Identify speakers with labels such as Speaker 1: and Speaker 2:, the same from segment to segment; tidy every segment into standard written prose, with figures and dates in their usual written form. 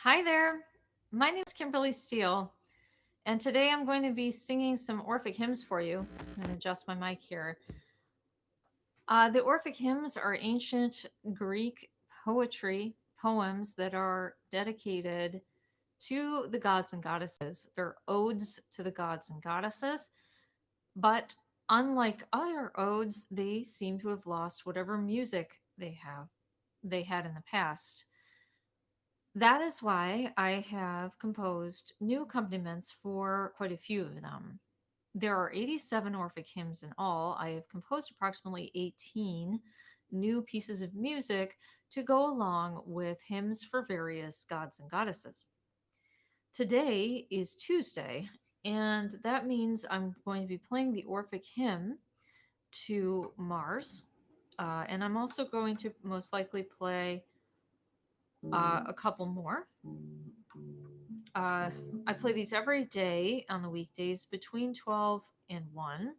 Speaker 1: Hi there. My name is Kimberly Steele, and today I'm going to be singing some Orphic hymns for you. I'm going to adjust my mic here. The Orphic hymns are ancient Greek poetry poems that are dedicated to the gods and goddesses. They're odes to the gods and goddesses, but unlike other odes, they seem to have lost whatever music they had in the past. That is why I have composed new accompaniments for quite a few of them. There are 87 Orphic hymns in all. I have composed approximately 18 new pieces of music to go along with hymns for various gods and goddesses. Today is Tuesday, and that means I'm going to be playing the Orphic hymn to Mars. And I'm also going to most likely play a couple more. I play these every day on the weekdays between 12 and 1.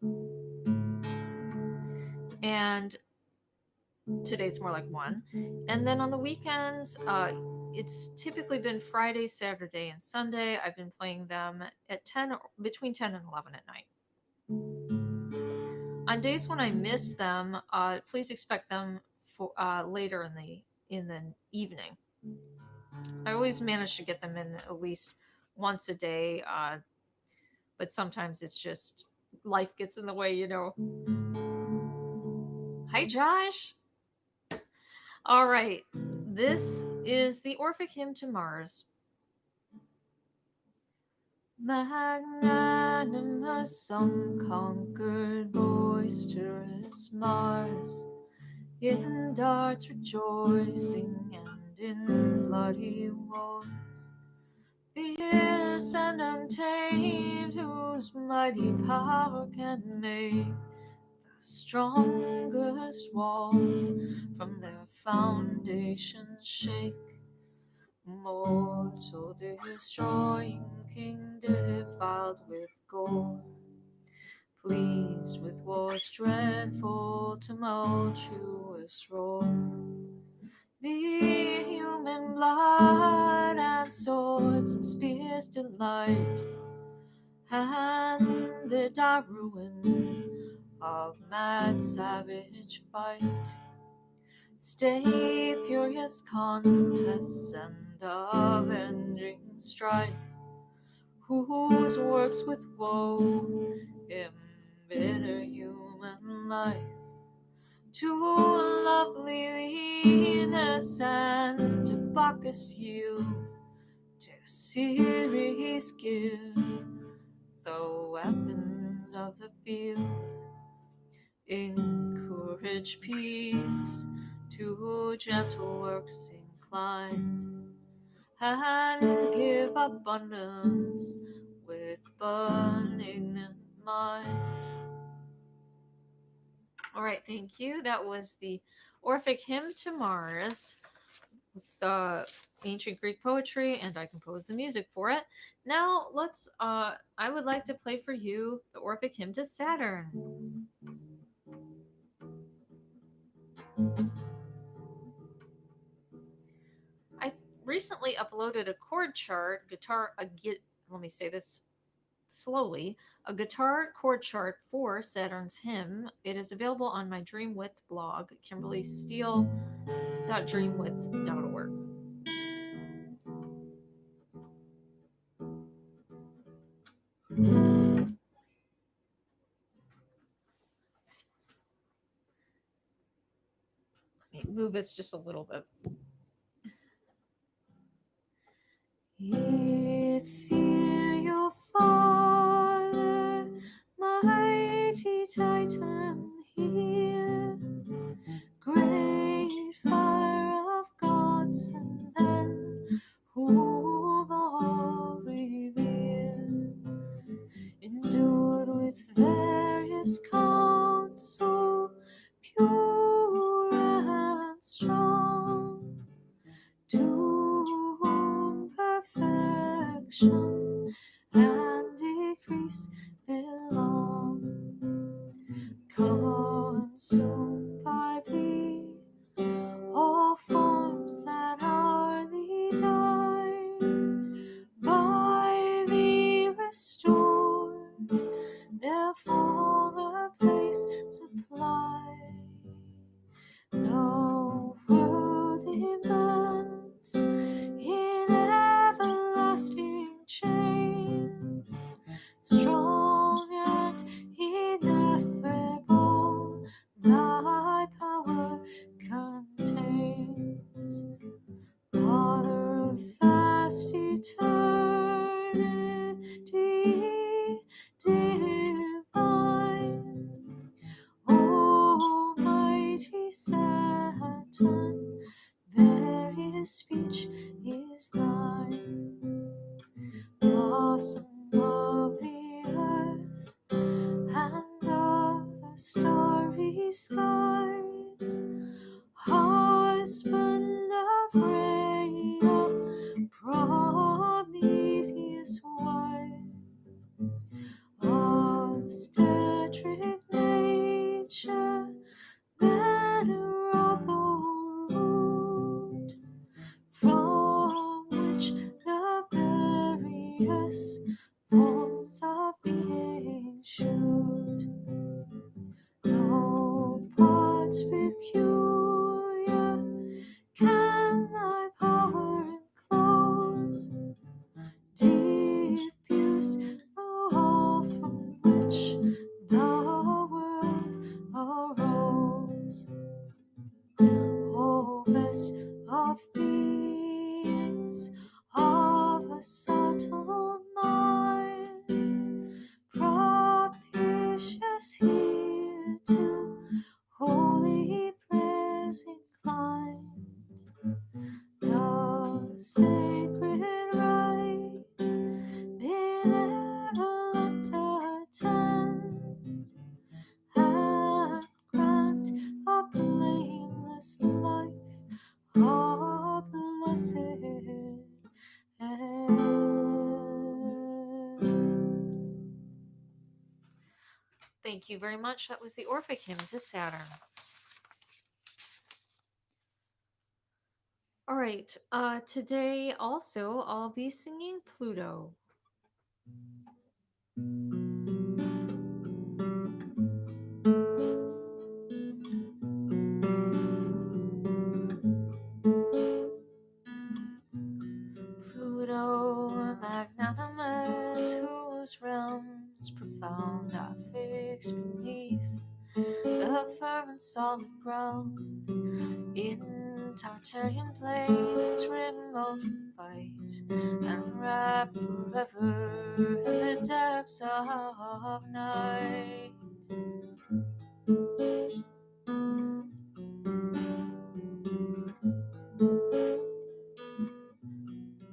Speaker 1: And today's more like 1. And then on the weekends, it's typically been Friday, Saturday, and Sunday. I've been playing them at 10, between 10 and 11 at night. On days when I miss them, please expect them for later in the evening. I always manage to get them in at least once a day, but sometimes it's just life gets in the way, you know. Hi, Josh. All right, this is the Orphic hymn to Mars. Magnanimous, unconquered, boisterous Mars, in darts rejoicing and in bloody wars, fierce and untamed, whose mighty power can make the strongest walls from their foundations shake. Mortal destroying king, defiled with gore, pleased with war's dreadful tumultuous roar. The human blood and swords and spears delight, and the dark ruin of mad savage fight. Stay furious contests and avenging strife, whose works with woe embitter human life. To lovely Venus and to Bacchus yield, to Ceres give the weapons of the field. Encourage peace, to gentle works inclined, and give abundance with benignant mind. All right, thank you. That was the Orphic hymn to Mars with ancient Greek poetry, and I composed the music for it. Now I would like to play for you the Orphic hymn to Saturn. I recently uploaded a chord chart, let me say this slowly, a guitar chord chart for Saturn's hymn. It is available on my Dreamwidth blog, kimberlysteele.dreamwidth.org. Let me move this just a little bit. Ethereal Father, mighty Titan here, great fire of gods and men, whom all revere, endued with various counsel, pure and strong, to whom perfection and decrease belong, consumed by thee, all forms that hourly die, his speech is thine. Blossom of the earth and of the starry skies, husband of Rhea, Prometheus' wife, obstetric nature, venerable root, from which the various forms of being shoot. No parts peculiar can thy power enclose, diffused through all from which the world arose. O best of beings, of a subtle mind, propitious here to holy prayers inclined, the sacred rites benevolent attend, and grant a blameless life, a blessed end. Thank you very much. That was the Orphic Hymn to Saturn. All right, today also I'll be singing Pluto. Pluto, magnanimous, whose realms profound are fixed beneath the firm and solid ground, in Tartarian plains remote from fight, and wrapped forever in the depths of night.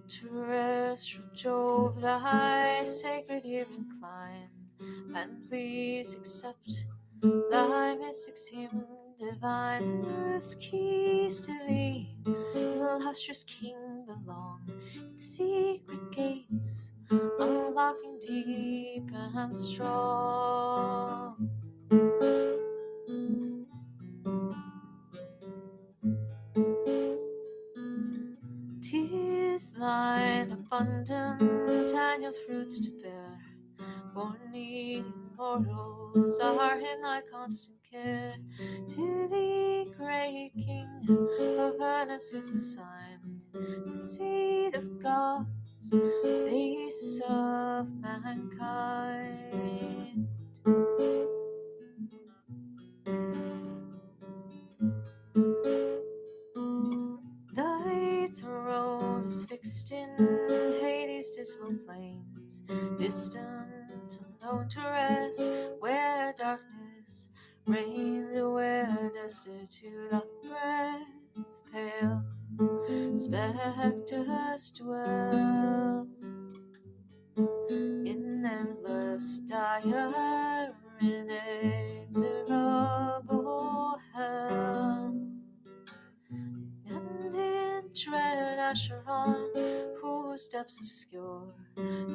Speaker 1: Terrestrial Jove, thy sacred ear incline, and please accept thy mystic's hymn divine. Earth's keys to thee, illustrious king, belong, its secret gates unlocking deep and strong. Tis thine abundant annual fruits to bear, born needy mortals are in thy constant care. To thee, great King of Venice, is assigned the seed of gods, basis of mankind. Thy throne is fixed in Hades' dismal plains, distant, unknown to rest, where darkness reigns, where destitute of breath, pale spectres dwell. In endless, dire, inexorable hell. And in dread Acheron, whose depths obscure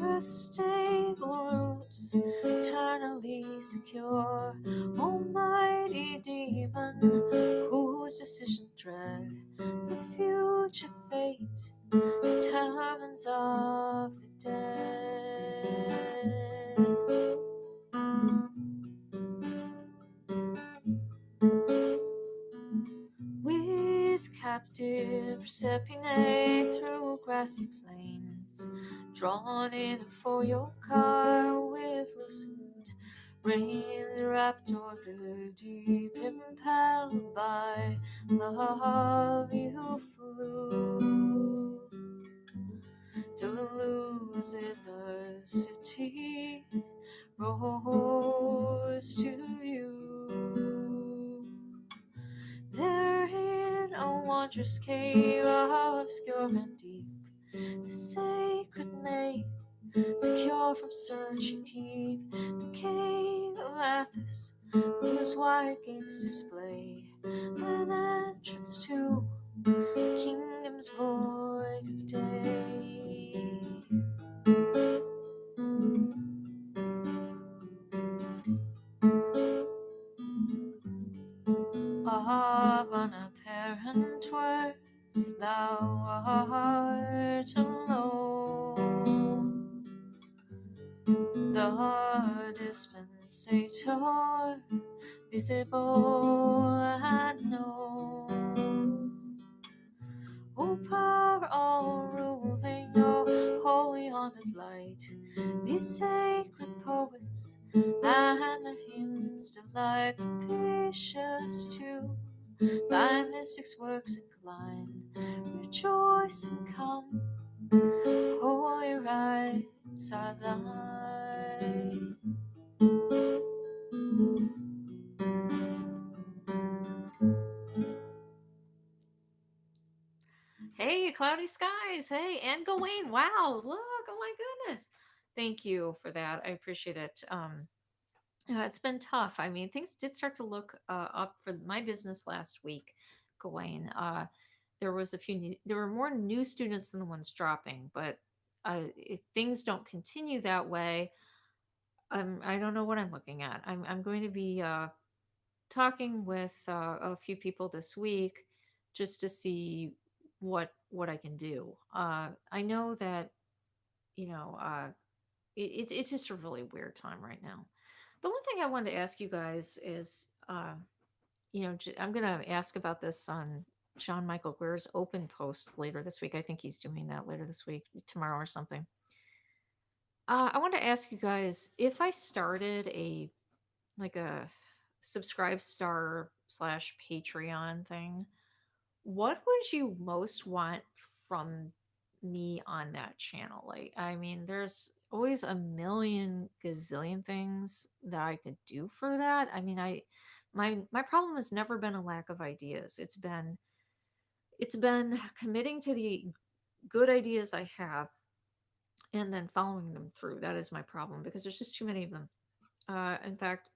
Speaker 1: earth's stable roots, eternally secure. Almighty demon, whose decision dread the future fate determines of the dead. With captive Proserpine through grassy plains, drawn in a four-yoke car with loosened reins, wrapped o'er the deep, impelled by love, you flew to lose in the city, rose to view. There in a wondrous cave of and deep. The sacred maid, secure from search, you keep the cave of Athos, whose wide gates display an entrance to the kingdom's void of day. Of unapparent words thou art alone, the dispensator, visible and known. O power all-ruling, O holy haunted light, these sacred poets and their hymns delight, propitious to thy mystics' works incline. Rejoice and come, holy rites are thine. Hey, cloudy skies. Hey, and Gawain. Wow, look, oh my goodness. Thank you for that. I appreciate it. It's been tough. I mean, things did start to look up for my business last week, Gawain. There was there were more new students than the ones dropping, but if things don't continue that way, I don't know what I'm looking at. I'm going to be talking with a few people this week just to see what I can do. I know that you know it's just a really weird time right now. The one thing I wanted to ask you guys is, I'm going to ask about this on John Michael Greer's open post later this week. I think he's doing that later this week, tomorrow or something. I want to ask you guys if I started a subscribe star slash Patreon thing, what would you most want from me on that channel? Like, I mean, there's always a million gazillion things that I could do for that. I mean, my problem has never been a lack of ideas. It's been committing to the good ideas I have and then following them through. That is my problem because there's just too many of them. In fact,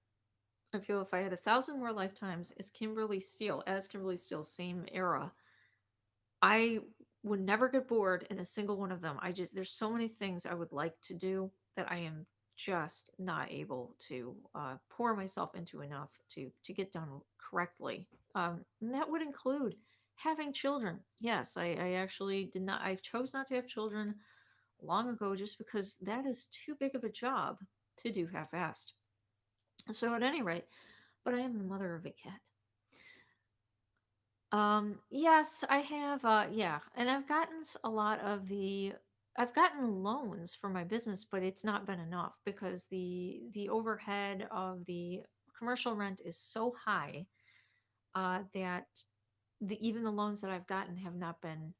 Speaker 1: I feel if I had 1,000 more lifetimes as Kimberly Steele, same era, I would never get bored in a single one of them. There's so many things I would like to do that I am just not able to pour myself into enough to get done correctly. And that would include having children. Yes, I actually did not. I chose not to have children long ago just because that is too big of a job to do half-assed. So at any rate, but I am the mother of a cat. Yes, I have, yeah, and I've gotten loans for my business, but it's not been enough because the overhead of the commercial rent is so high, that even the loans that I've gotten have not been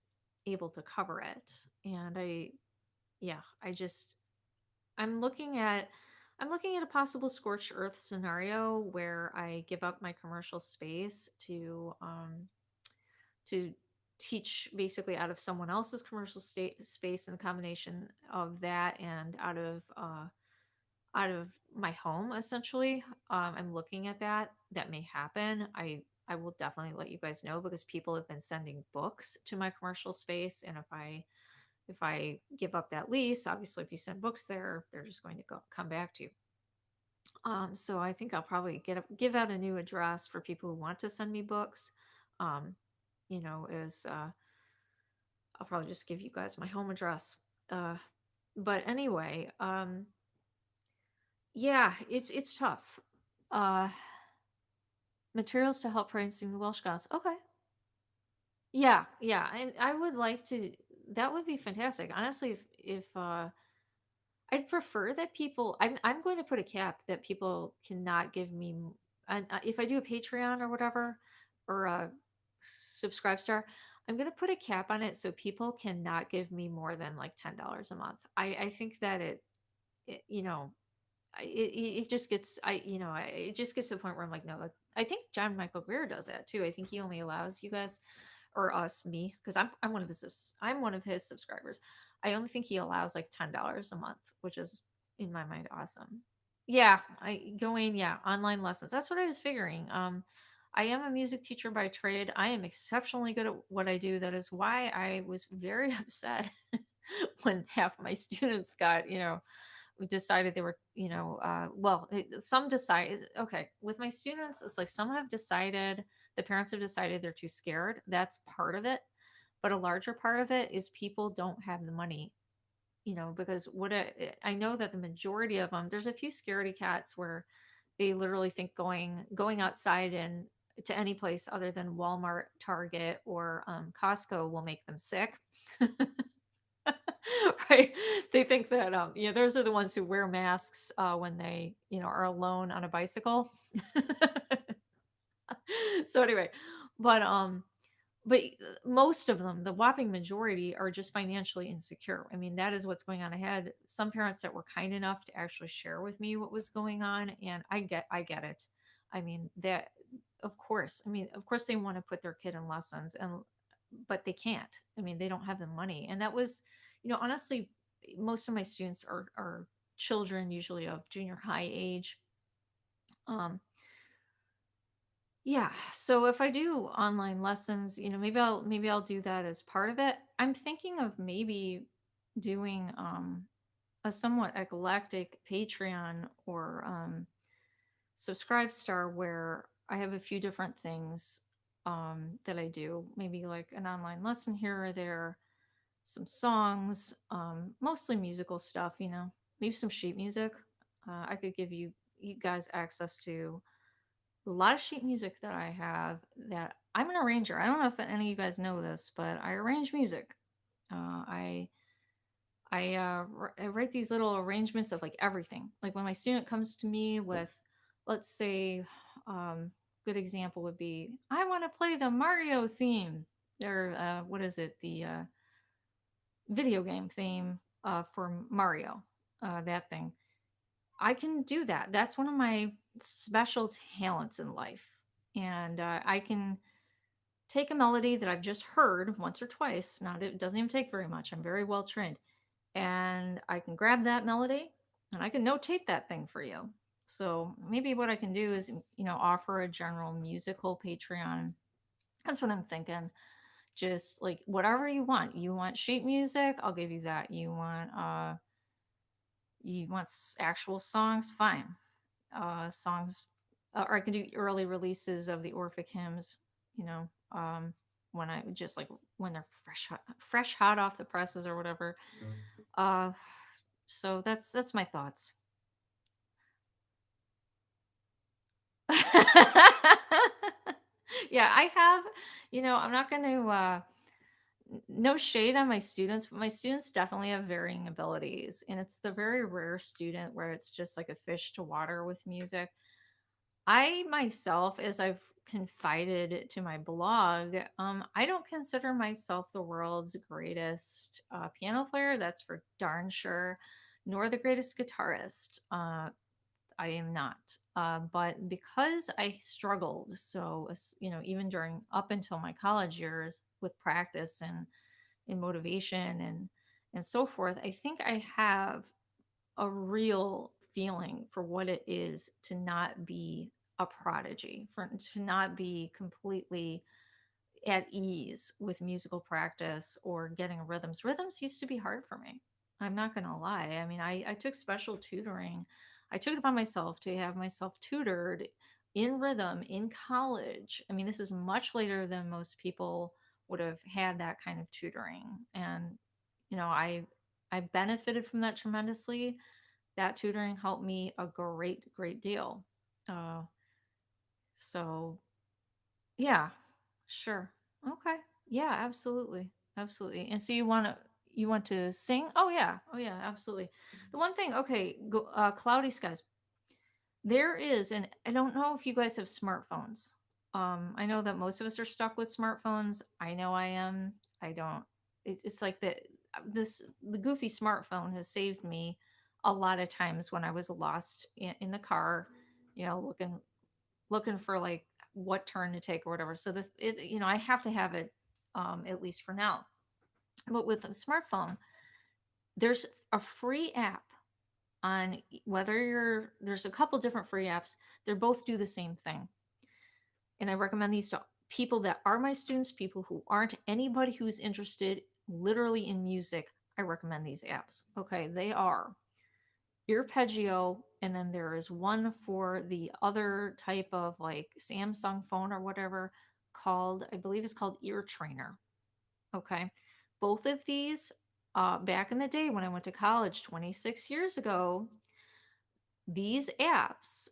Speaker 1: able to cover it. And yeah, I'm looking at I'm looking at a possible scorched earth scenario where I give up my commercial space to teach basically out of someone else's commercial space, and the combination of that and out of my home essentially. I'm looking at that may happen. I will definitely let you guys know because people have been sending books to my commercial space, and if I give up that lease, obviously if you send books there, they're just going to come back to you. So I think I'll probably give out a new address for people who want to send me books. Um, is I'll probably just give you guys my home address. But anyway, yeah, it's tough. Uh, materials to help pray sing the Welsh gods. Okay. Yeah, yeah, and I would like to. That would be fantastic. Honestly, if I'd prefer that people. I'm going to put a cap that people cannot give me. And if I do a Patreon or whatever, or a subscribe star, I'm going to put a cap on it so people cannot give me more than like $10 a month. I think that it it just gets it just gets to the point where I'm like, no, I think John Michael Greer does that too. I think he only allows you guys or us, me, because I'm one of I'm one of his subscribers. I only think he allows like $10 a month, which is in my mind awesome. Yeah, I going, yeah, online lessons. That's what I was figuring. I am a music teacher by trade. I am exceptionally good at what I do. That is why I was very upset when half my students got, decided they were, some decide, okay, with my students, it's like some have decided, the parents have decided they're too scared. That's part of it. But a larger part of it is people don't have the money, because I know that the majority of them, there's a few scaredy cats where they literally think going outside and to any place other than Walmart, Target, or Costco will make them sick. Right? They think that those are the ones who wear masks when they are alone on a bicycle. So anyway, but most of them, the whopping majority, are just financially insecure. I mean, that is what's going on. I had some parents that were kind enough to actually share with me what was going on, and I get it. I mean, that of course, of course they want to put their kid in lessons, but they can't. I mean, they don't have the money. And that was, honestly, most of my students are children, usually of junior high age. Um, yeah. So if I do online lessons, maybe I'll do that as part of it. I'm thinking of maybe doing a somewhat eclectic Patreon or Subscribe Star where I have a few different things that I do. Maybe like an online lesson here or there, some songs, mostly musical stuff, maybe some sheet music. I could give you guys access to a lot of sheet music that I have. That I'm an arranger. I don't know if any of you guys know this, but I arrange music. Uh, I I write these little arrangements of like everything. Like when my student comes to me with, let's say, good example would be, I want to play the Mario theme, or what is it, the video game theme for Mario, that thing. I can do that. That's one of my special talents in life. And I can take a melody that I've just heard once or twice. Not it doesn't even take very much. I'm very well trained, and I can grab that melody and I can notate that thing for you. So maybe what I can do is offer a general musical Patreon. That's what I'm thinking. Just like whatever you want. You want sheet music, I'll give you that. You want actual songs, fine. Songs, or I can do early releases of the Orphic hymns. You know, when I just like when they're fresh hot off the presses or whatever. Uh, so that's my thoughts. Yeah, I have. I'm not going to. No shade on my students, but my students definitely have varying abilities, and it's the very rare student where it's just like a fish to water with music. I myself, as I've confided to my blog, I don't consider myself the world's greatest piano player. That's for darn sure, nor the greatest guitarist. I am not. But because I struggled, so even during up until my college years with practice and motivation and so forth, I think I have a real feeling for what it is to not be a prodigy, for to not be completely at ease with musical practice or getting rhythms. Rhythms used to be hard for me. I'm not going to lie. I mean, I took special tutoring. I took it upon myself to have myself tutored in rhythm in college. I mean, this is much later than most people would have had that kind of tutoring. And, I benefited from that tremendously. That tutoring helped me a great deal. Uh, so yeah, sure. Okay. Yeah, absolutely. Absolutely. And so you want to sing? Oh yeah, absolutely. The one thing, okay, cloudy skies. There is, and I don't know if you guys have smartphones. I know that most of us are stuck with smartphones. I know I am. I don't. It's like the goofy smartphone has saved me a lot of times when I was lost in the car, looking for like what turn to take or whatever. So I have to have it at least for now. But with a smartphone, there's a free app on there's a couple different free apps. They both do the same thing. And I recommend these to people that are my students, people who aren't, anybody who's interested literally in music. I recommend these apps. Okay, they are Arpeggio, and then there is one for the other type of like Samsung phone or whatever called, I believe it's called Ear Trainer. Okay, both of these, back in the day when I went to college 26 years ago, these apps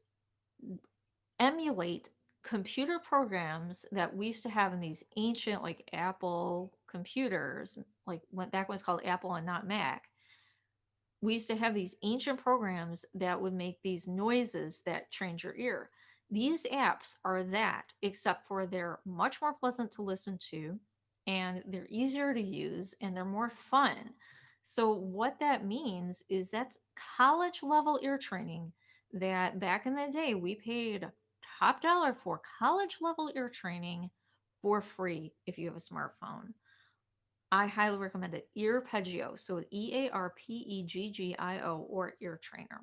Speaker 1: emulate computer programs that we used to have in these ancient like Apple computers, like went back when it was called Apple and not Mac. We used to have these ancient programs that would make these noises that trained your ear. These apps are that, except for they're much more pleasant to listen to, and they're easier to use, and they're more fun. So what that means is that's college level ear training that back in the day we paid top dollar for. College level ear training for free if you have a smartphone. I highly recommend it. Arpeggio. So Earpeggio or Ear Trainer.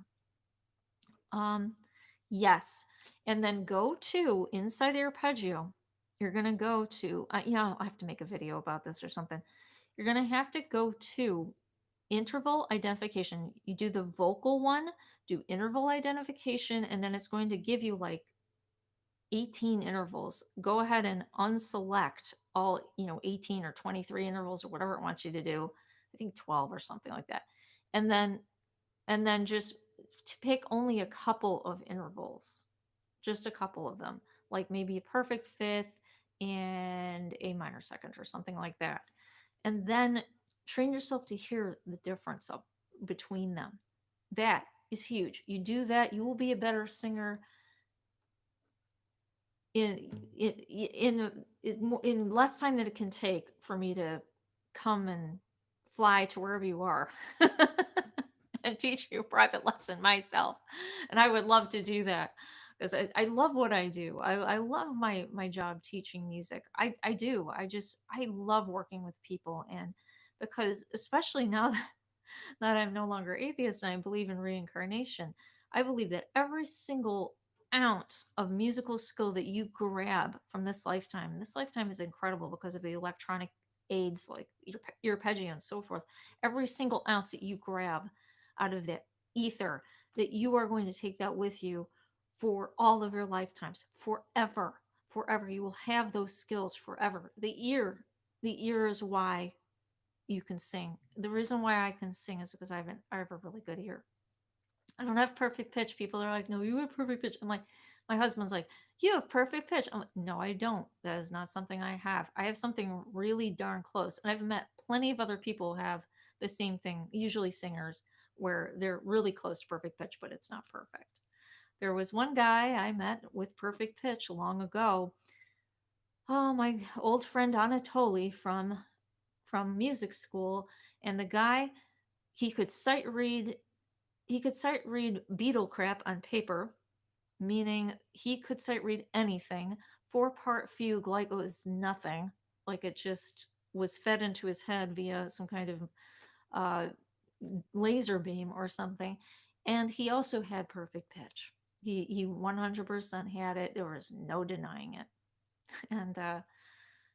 Speaker 1: Yes. And then go to inside Arpeggio. You're going to go to, I'll have to make a video about this or something. You're going to have to go to interval identification. You do the vocal one, do interval identification, and then it's going to give you like 18 intervals. Go ahead and unselect all, 18 or 23 intervals or whatever it wants you to do. I think 12 or something like that. And then just to pick only a couple of intervals. Just a couple of them. Like maybe a perfect fifth and a minor second or something like that. And then train yourself to hear the difference between them. That is huge. You do that, you will be a better singer in less time than it can take for me to come and fly to wherever you are and teach you a private lesson myself. And I would love to do that because I love what I do. I love my job teaching music. I do. I love working with people, and because especially now that I'm no longer atheist and I believe in reincarnation, I believe that every single ounce of musical skill that you grab from this lifetime is incredible because of the electronic aids like your arpeggio and so forth. Every single ounce that you grab out of that ether, that you are going to take that with you for all of your lifetimes, forever. Forever. You will have those skills forever. The ear is why you can sing. The reason why I can sing is because I have a really good ear. I don't have perfect pitch. People are like, no, you have perfect pitch. I'm like, my husband's like, you have perfect pitch. I'm like, no, I don't. That is not something I have. I have something really darn close. And I've met plenty of other people who have the same thing, usually singers, where they're really close to perfect pitch, but it's not perfect. There was one guy I met with perfect pitch long ago. Oh, my old friend Anatoly from music school, and the guy, he could sight read beetle crap on paper, meaning he could sight read anything. 4-part fugue like it was nothing, like it just was fed into his head via some kind of uh, laser beam or something. And he also had perfect pitch. He 100% had it. There was no denying it. And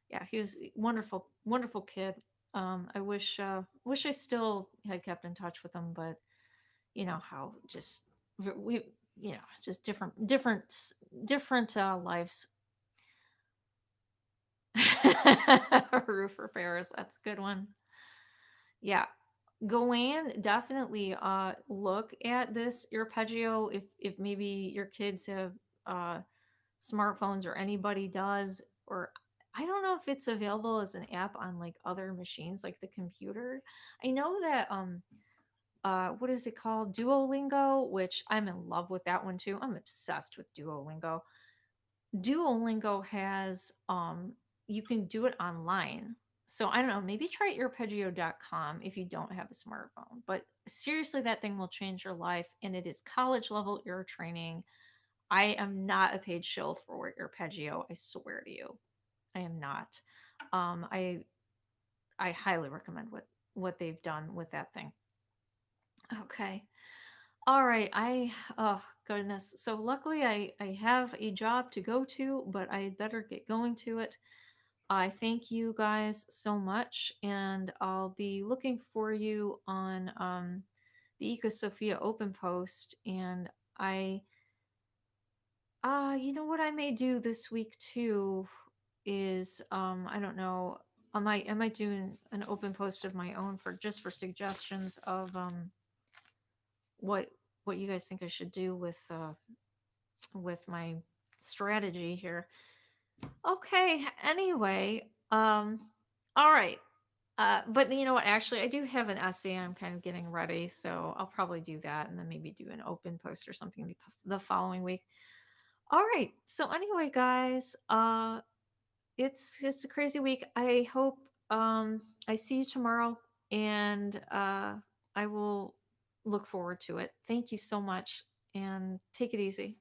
Speaker 1: yeah, he was a wonderful, wonderful kid. I wish I still had kept in touch with him, but you know how just we just different lives. Roof repairs, that's a good one. Yeah, Goanne, definitely look at this arpeggio if maybe your kids have uh smartphones or anybody does, or I don't know if it's available as an app on like other machines like the computer. I know that what is it called, Duolingo, which I'm in love with that one too. I'm obsessed with Duolingo has you can do it online. So I don't know, maybe try arpeggio.com if you don't have a smartphone, but seriously, that thing will change your life, and it is college level ear training. I am not a paid shill for arpeggio, I swear to you, I am not. Um, I I highly recommend what they've done with that thing. Okay. All right. Oh goodness. So luckily I have a job to go to, but I had better get going to it. I thank you guys so much, and I'll be looking for you on the Eco Sophia open post. And I, you know what I may do this week too is I don't know. I might do an open post of my own for just for suggestions of what what you guys think I should do with my strategy here. Okay, anyway, all right. But you know what? Actually, I do have an essay I'm kind of getting ready, so I'll probably do that and then maybe do an open post or something the following week. All right. So anyway, guys, it's a crazy week. I hope I see you tomorrow, and I will look forward to it. Thank you so much, and take it easy.